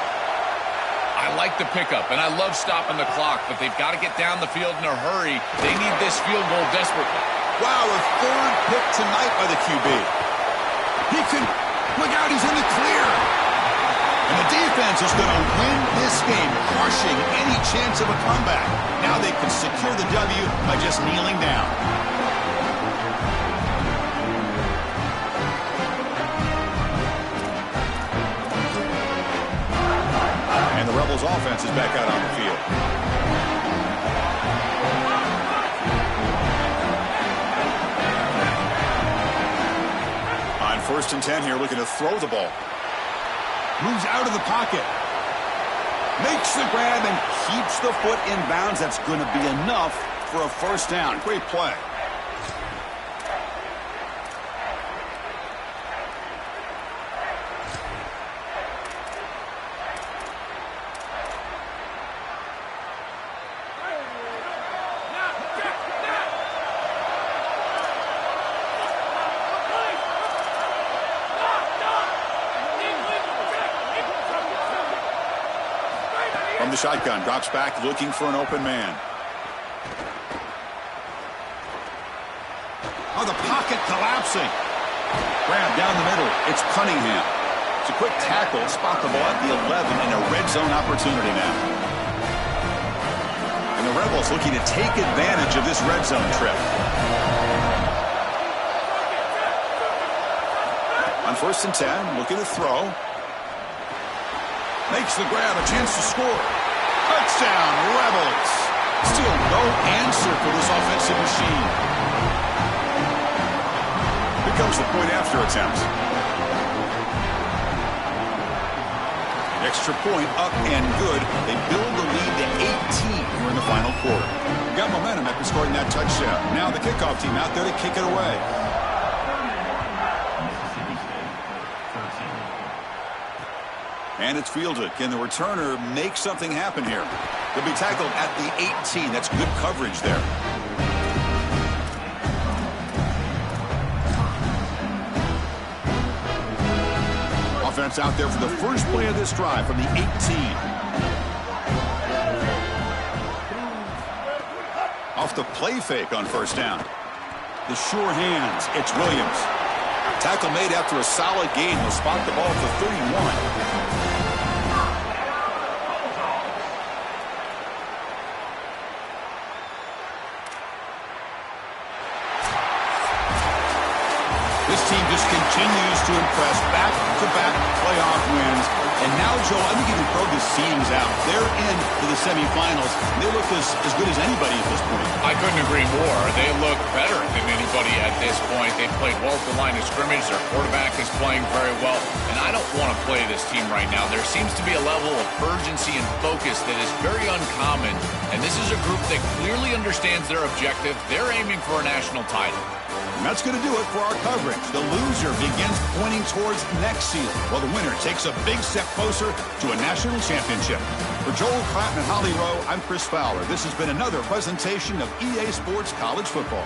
I like the pickup, and I love stopping the clock, but they've got to get down the field in a hurry. They need this field goal desperately. Wow, a third pick tonight by the QB. He can look out. He's in the clear. And the defense is going to win this game, crushing any chance of a comeback. Now they can secure the W by just kneeling down. And the Rebels offense is back out on the field. On 1st and 10 here, looking to throw the ball. Moves out of the pocket. Makes the grab and keeps the foot in bounds. That's going to be enough for a first down. Great play. From the shotgun, drops back, looking for an open man. Oh, the pocket collapsing. Grab down the middle. It's Cunningham. It's a quick tackle. Spot the ball at the 11 and a red zone opportunity now. And the Rebels looking to take advantage of this red zone trip. On 1st and 10, looking to throw. Makes the grab, a chance to score. Touchdown, Rebels. Still no answer for this offensive machine. Here comes the point after attempt. Extra point up and good. They build the lead to 18 here in the final quarter. Got momentum after scoring that touchdown. Now the kickoff team out there to kick it away. And it's fielded. Can the returner make something happen here? He'll be tackled at the 18. That's good coverage there. Offense out there for the first play of this drive from the 18. Off the play fake on first down. The sure hands. It's Williams. Tackle made after a solid gain. He'll spot the ball at the 31. This team just continues to impress. Back-to-back playoff wins. And now, Joel, I think you can throw the seedings out. They're into the semifinals. They look as good as anybody at this point. I couldn't agree more. They look better than anybody at this point. They've played well at the line of scrimmage. Their quarterback is playing very well. And I don't want to play this team right now. There seems to be a level of urgency and focus that is very uncommon. And this is a group that clearly understands their objective. They're aiming for a national title. And that's going to do it for our coverage. The loser begins pointing towards next season, while the winner takes a big step closer to a national championship. For Joel Klatt and Holly Rowe, I'm Chris Fowler. This has been another presentation of EA Sports College Football.